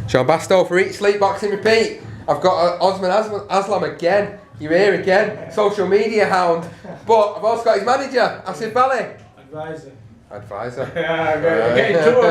Sean Bastow for Eat, Sleep, Boxing, Repeat. I've got Osman Aslam again. You're here again. Social media hound. But I've also got his manager, Asif Vali. Advisor. Yeah, I'm getting trouble.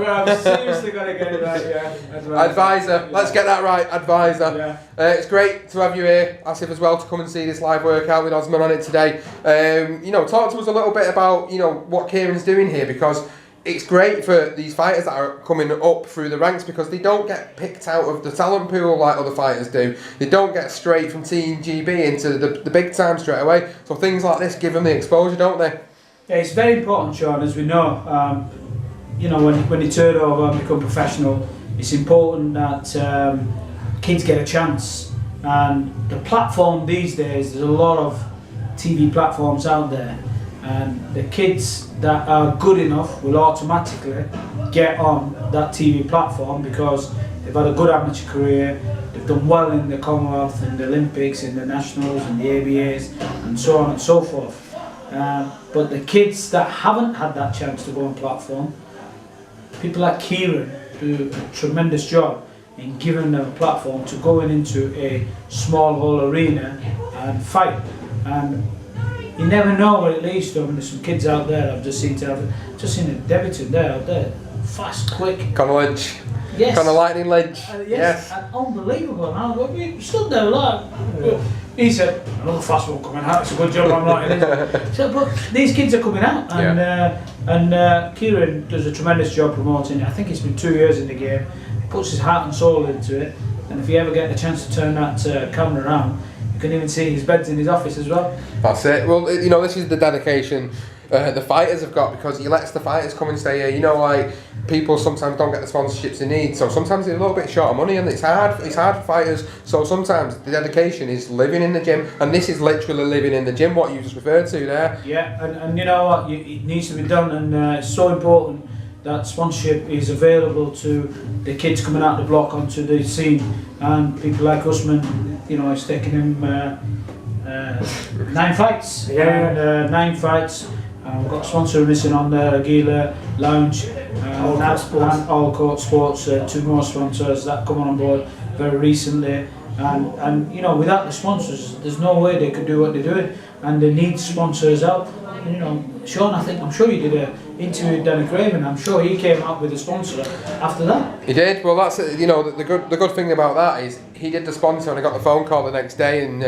I've seriously got to get it right, yeah. Advisor. Let's get that right, advisor. Yeah. It's great to have you here, Asif, as well, to come and see this live workout with Osman on it today. Talk to us a little bit about, what Kieran's doing here, because it's great for these fighters that are coming up through the ranks, because they don't get picked out of the talent pool like other fighters do. They don't get straight from Team GB into the big time straight away. So things like this give them the exposure, don't they? Yeah, it's very important, Sean, as we know. When you turn over and become professional, it's important that kids get a chance. And the platform these days, there's a lot of TV platforms out there, and the kids that are good enough will automatically get on that TV platform because they've had a good amateur career, they've done well in the Commonwealth, in the Olympics, in the Nationals, and the ABAs, and so on and so forth. But the kids that haven't had that chance to go on platform, people like Kieran do a tremendous job in giving them a platform to go into a small hall arena and fight. And you never know where it leads to. There's some kids out there I've just seen a debutant there out there, fast, quick. Conor Lynch. Yes. Conor Lightning Lynch. Yes. And unbelievable. And we stood there like. He said, another fast one coming out. It's a good job I'm not in it. So, but these kids are coming out, and Kieran does a tremendous job promoting it. I think it's been 2 years in the game. He puts his heart and soul into it. And if you ever get the chance to turn that camera around, you can even see his beds in his office as well. That's it. Well, this is the dedication the fighters have got, because he lets the fighters come and stay here. People sometimes don't get the sponsorships they need, so sometimes they're a little bit short of money, and it's hard for fighters. So sometimes the dedication is living in the gym, and this is literally living in the gym, what you just referred to there. Yeah, and you know what, it needs to be done, and it's so important that sponsorship is available to the kids coming out of the block onto the scene, and people like Osman, it's taking him 9 fights. Yeah. And 9 fights. We've got a sponsor missing on the Gila Lounge, and All Court Sports, 2 more sponsors that come on board very recently. And without the sponsors, there's no way they could do what they're doing, and they need sponsors help. Sean, I'm sure you did an interview with Danny Craven. I'm sure he came up with a sponsor after that. He did. Well, that's the good thing about that is he did the sponsor, and I got the phone call the next day and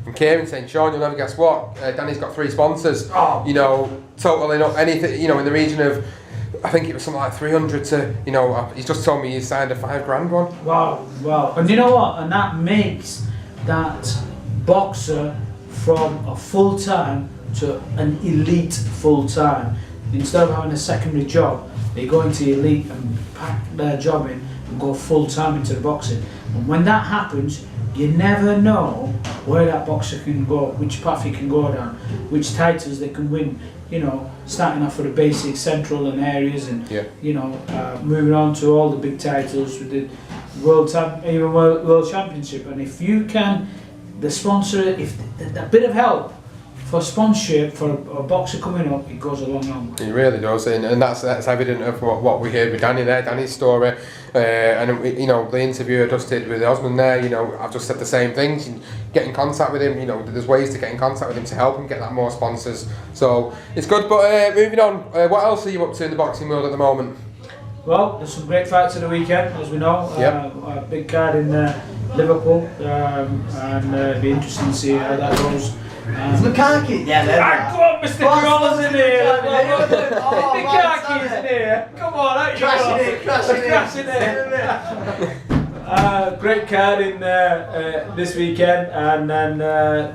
from Kieran saying, Sean, you'll never guess what, Danny's got 3 sponsors. Oh. Totaling up anything, in the region of, I think it was something like 300 to, he's just told me he signed a $5,000 one. Wow. And you know what? And that makes that boxer from a full-time to an elite full-time. Instead of having a secondary job, they go into elite and pack their job in and go full-time into the boxing. And when that happens, you never know where that boxer can go, which path he can go down, which titles they can win. Starting off with the basic central and areas, and moving on to all the big titles with the world championship. And if you can, the sponsor, if that bit of help for sponsorship for a boxer coming up, it goes a long way. It really does, and that's evident of what we heard with Danny there, Danny's story, and the interview I just did with Osman there. I've just said the same things. Get in contact with him. There's ways to get in contact with him to help him get that more sponsors. So it's good. But moving on, what else are you up to in the boxing world at the moment? Well, there's some great fights at the weekend, as we know. A big card in Liverpool, and it'll be interesting to see how that goes. Lukaku, come on, Mr. Crawler's in here. Lukaku's in here. Come on, out you go. Crashing in. Great card in this weekend, and then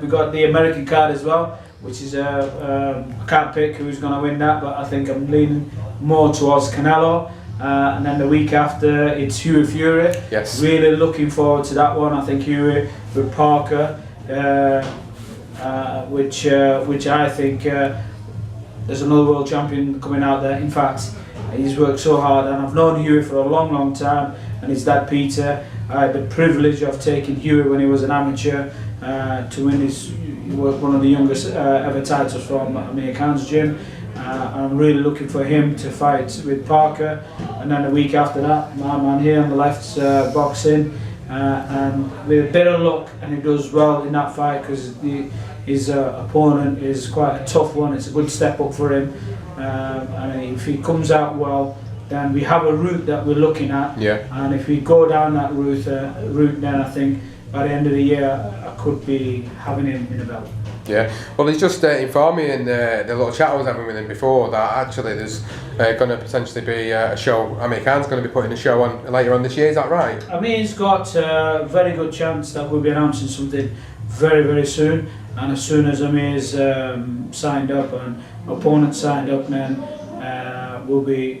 we got the American card as well, which is I can't pick who's going to win that, but I think I'm leaning more towards Canelo. And then the week after, it's Huey Fury. Yes. Really looking forward to that one. I think Huey with Parker. Which I think there's another world champion coming out there. In fact, he's worked so hard, and I've known Huey for a long time, and his dad Peter. I had the privilege of taking Huey when he was an amateur to win one of the youngest ever titles from Amir Khan's gym. I'm really looking for him to fight with Parker, and then the week after that, my man here on the left's boxing, and with a bit of luck, and he does well in that fight because his opponent is quite a tough one. It's a good step up for him, and if he comes out well, then we have a route that we're looking at. Yeah. And if we go down that route, then I think by the end of the year I could be having him in the belt. Yeah, well, he's just informed me in the little chat I was having with him before that actually there's going to potentially be a show. Amir Khan's going to be putting a show on later on this year. Is that right? Amir's got a very good chance that we'll be announcing something very, very soon. And as soon as Amir's signed up and opponent signed up, then we'll be,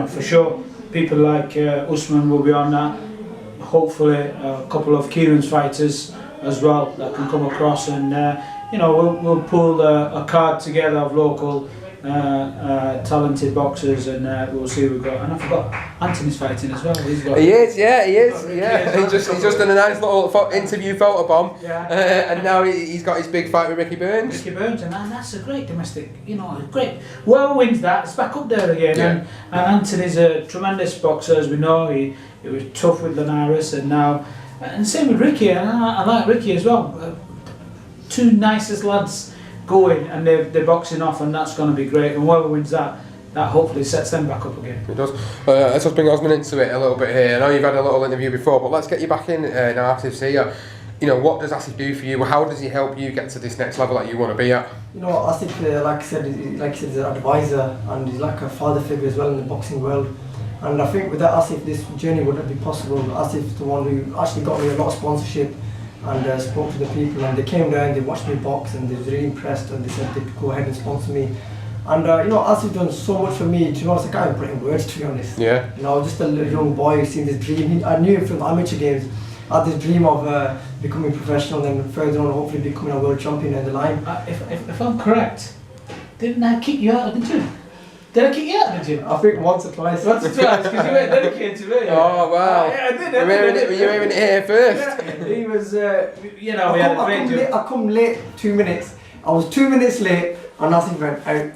for sure. People like Osman will be on that. Hopefully, a couple of Kieran's fighters as well that can come across, and we'll pull a card together of local talented boxers, and we'll see what we've got. And I forgot Anthony's fighting as well. He is. He's just done a nice little interview photo bomb. Yeah. And now he's got his big fight with Ricky Burns. And that's a great domestic. Great. Whoever wins that, it's back up there again. Yeah. And Anthony's a tremendous boxer, as we know. He was tough with Linares, and now, and same with Ricky. And I like Ricky as well. Two nicest lads going, and they're boxing off, and that's going to be great. And whoever wins that hopefully sets them back up again. It does. Let's just bring Osman into it a little bit here. I know you've had a little interview before, but let's get you back in now. Asif's here. What does Asif do for you? How does he help you get to this next level that you want to be at? Asif, like I said, he's an advisor, and he's like a father figure as well in the boxing world. And I think without Asif, this journey wouldn't be possible. Asif's the one who actually got me a lot of sponsorship, and spoke to the people, and they came there and they watched me box, and they were really impressed, and they said they'd go ahead and sponsor me. And Asif done so much for me. I can't even put in words, to be honest. Yeah. Just a little young boy who seen this dream. I knew him from the amateur games. I had this dream of becoming professional, and then further on hopefully becoming a world champion in the line. If I'm correct, didn't I kick you out of the gym? Did I kick you out of the gym? I think once or twice. Once or twice, because you weren't dedicated to me. Oh wow! Yeah, I did. Were you hearing it here first? Yeah, he was, we had a great gym. I come late 2 minutes. I was 2 minutes late, and Asif went out.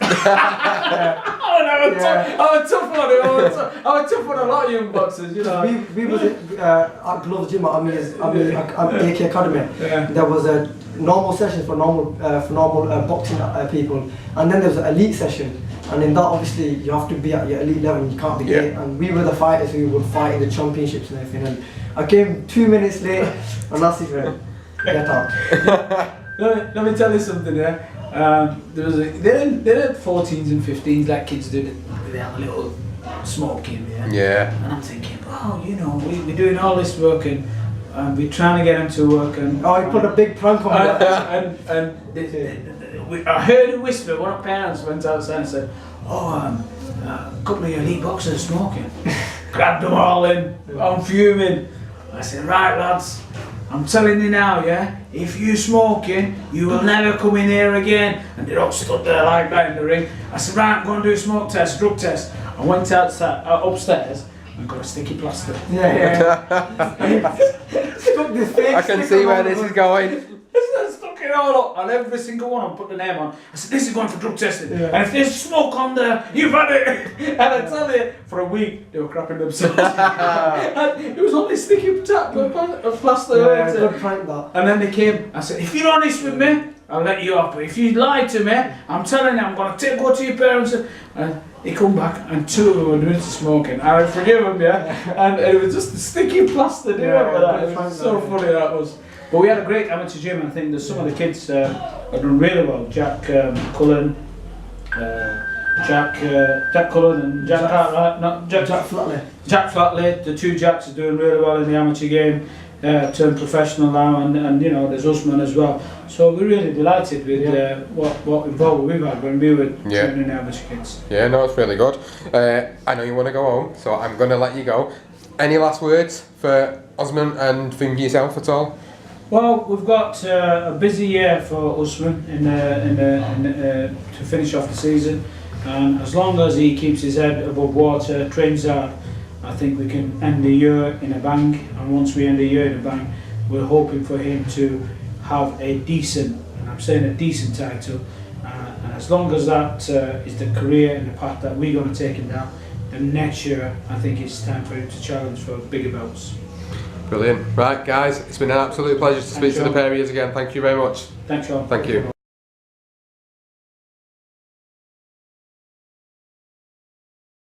I'm a tough one. I'm a tough one. A lot of young boxers, We was at Gloves Gym at AK Academy. Yeah. There was a normal session for normal boxing people, and then there was an elite session. And in that, obviously, you have to be at your elite level. You can't be late. And we were the fighters who would fight in the championships and everything. And I came 2 minutes late, and Asif went, get out. Let me tell you something. They did 14s and 15s like kids do. They have a little smoking. Yeah. And I'm thinking, we're doing all this work, and we're trying to get them to work. And he put a big prank on me. I heard a whisper. One of the parents went outside and said, a couple of elite boxers smoking. Grabbed them all in. I'm fuming. I said, right lads, I'm telling you now, if you smoking, you will never come in here again. And they all stood there like that in the ring. I said, right, I'm going to do a smoke test, drug test. I went upstairs and got a sticky plaster. Stuck this fake I can see where this is going. Stuck it all up, and every single one I put the name on. I said, this is going for drug testing. And if there's smoke on there, you've had it. And I tell you, for a week, they were crapping themselves. And it was only sticky plaster. And then they came, I said, if you're honest with me, I'll let you off. But if you lie to me, I'm telling you, I'm going to go to your parents. And he come back, and two of them were doing smoking. I forgive him, and it was just a sticky plaster. Do you remember that? It was so funny, that was. But we had a great amateur gym, and I think that some of the kids have done really well. Jack Cullen, Jack Cullen and Jack Cartwright, Jack Flatley. Jack Flatley, the two Jacks are doing really well in the amateur game, turned professional now, and there's Osman as well. So we're really delighted with what involvement we've had when we were training the amateur kids. Yeah, no, it's really good. I know you want to go home, so I'm going to let you go. Any last words for Osman and for yourself at all? Well, we've got a busy year for Osman to finish off the season, and as long as he keeps his head above water, trains hard, I think we can end the year in a bang. And once we end the year in a bang, we're hoping for him to have a decent, and I'm saying a decent title, And as long as that is the career and the path that we're going to take him down, then next year I think it's time for him to challenge for bigger belts. Brilliant. Right, guys, it's been an absolute pleasure to speak to the pair of you again. Thank you very much. Thanks, Sean. Thank you.